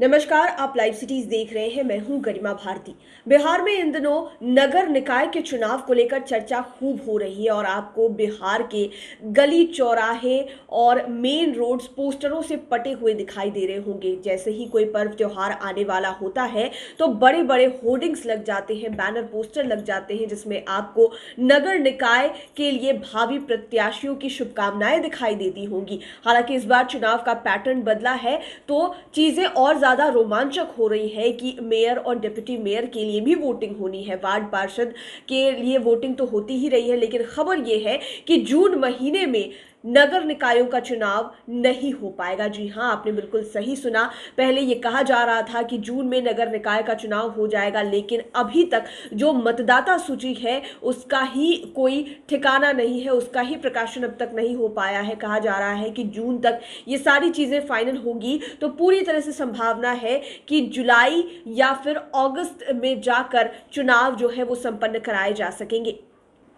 नमस्कार, आप live cities देख रहे हैं। मैं हूं गरिमा भारती। बिहार में इन दिनों नगर निकाय के चुनाव को लेकर चर्चा खूब हो रही है और आपको बिहार के गली चौराहे और मेन रोड्स पोस्टरों से पटे हुए दिखाई दे रहे होंगे। जैसे ही कोई पर्व त्योहार आने वाला होता है तो बड़े बड़े होर्डिंग्स लग जाते हैं, बैनर पोस्टर लग जाते हैं, जिसमें आपको नगर निकाय के लिए भावी प्रत्याशियों की शुभकामनाएं दिखाई देती होंगी। हालांकि इस बार चुनाव का पैटर्न बदला है तो चीजें और ज्यादा रोमांचक हो रही है कि मेयर और डिप्टी मेयर के लिए भी वोटिंग होनी है। वार्ड पार्षद के लिए वोटिंग तो होती ही रही है, लेकिन खबर यह है कि जून महीने में नगर निकायों का चुनाव नहीं हो पाएगा। जी हां, आपने बिल्कुल सही सुना। पहले यह कहा जा रहा था कि जून में नगर निकाय का चुनाव हो जाएगा, लेकिन अभी तक जो मतदाता सूची है उसका ही कोई ठिकाना नहीं है, उसका ही प्रकाशन अब तक नहीं हो पाया है। कहा जा रहा है कि जून तक ये सारी चीजें फाइनल होगी तो पूरी तरह से संभावना है कि जुलाई या फिर अगस्त में जाकर चुनाव जो है वो संपन्न कराए जा सकेंगे।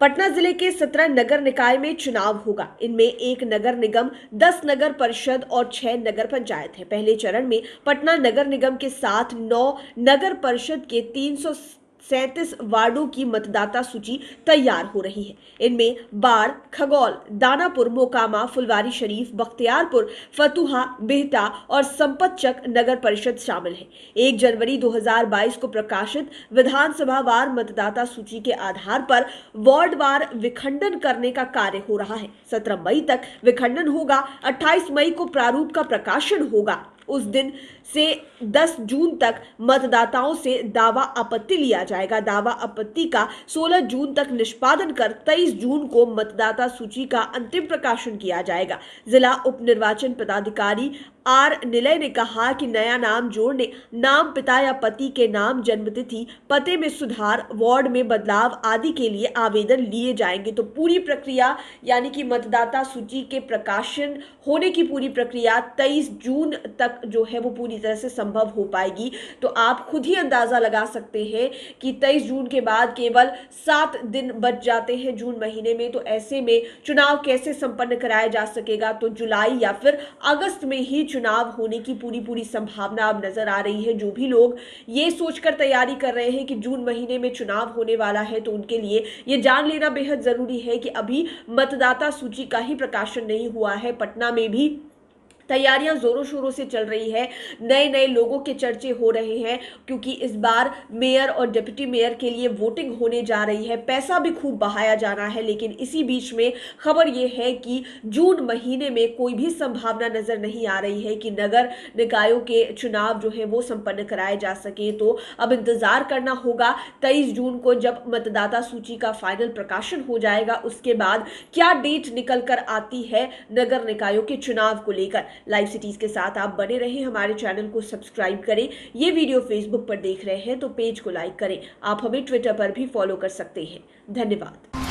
पटना जिले के 17 नगर निकाय में चुनाव होगा। इनमें 1 नगर निगम, 10 नगर परिषद और 6 नगर पंचायत है। पहले चरण में पटना नगर निगम के साथ 9 नगर परिषद के 337 वार्डों की मतदाता सूची तैयार हो रही है। इनमें बाढ़, खगौल, दानापुर, मोकामा, फुलवारी शरीफ, बख्तियारपुर, फतुहा, बिहटा और संपतचक नगर परिषद शामिल है। 1 जनवरी 2022 को प्रकाशित विधानसभा वार मतदाता सूची के आधार पर वार्ड वार विखंडन करने का कार्य हो रहा है। 17 मई तक विखंडन होगा। 28 मई को प्रारूप का प्रकाशन होगा। उस दिन से 10 जून तक मतदाताओं से दावा आपत्ति लिया जाएगा। दावा आपत्ति का 16 जून तक निष्पादन कर 23 जून को मतदाता सूची का अंतिम प्रकाशन किया जाएगा। जिला उप निर्वाचन पदाधिकारी आर निलय ने कहा कि नया नाम जोड़ने, नाम पिता या पति के नाम, जन्मतिथि, पते में सुधार, वार्ड में बदलाव आदि के लिए आवेदन लिए जाएंगे। तो पूरी प्रक्रिया यानी कि मतदाता सूची के प्रकाशन होने की पूरी प्रक्रिया 23 जून तक जो है वो पूरी तरह से संभव हो पाएगी। तो आप खुद ही अंदाजा लगा सकते हैं कि 23 जून के बाद केवल 7 दिन बच जाते हैं जून महीने में। तो ऐसे में चुनाव कैसे संपन्न कराया जा सकेगा? तो जुलाई या फिर अगस्त में ही चुनाव होने की पूरी संभावना अब नजर आ रही है। जो भी लोग ये सोचकर तैयारी कर रहे हैं कि जून महीने में चुनाव होने वाला है, तो उनके लिए ये जान लेना बेहद जरूरी है कि अभी मतदाता सूची का ही प्रकाशन नहीं हुआ है। पटना में भी तैयारियां जोरों शोरों से चल रही है। नए नए लोगों के चर्चे हो रहे हैं क्योंकि इस बार मेयर और डिप्टी मेयर के लिए वोटिंग होने जा रही है। पैसा भी खूब बहाया जाना है, लेकिन इसी बीच में खबर यह है कि जून महीने में कोई भी संभावना नजर नहीं आ रही है कि नगर निकायों के चुनाव जो है वो संपन्न कराए जा सके। तो अब इंतजार करना होगा 23 जून को जब मतदाता सूची का फाइनल प्रकाशन हो जाएगा। उसके बाद क्या डेट निकल कर आती है नगर निकायों के चुनाव को लेकर। लाइव सिटीज के साथ आप बने रहें, हमारे चैनल को सब्सक्राइब करें। ये वीडियो फेसबुक पर देख रहे हैं तो पेज को लाइक करें। आप हमें ट्विटर पर भी फॉलो कर सकते हैं। धन्यवाद।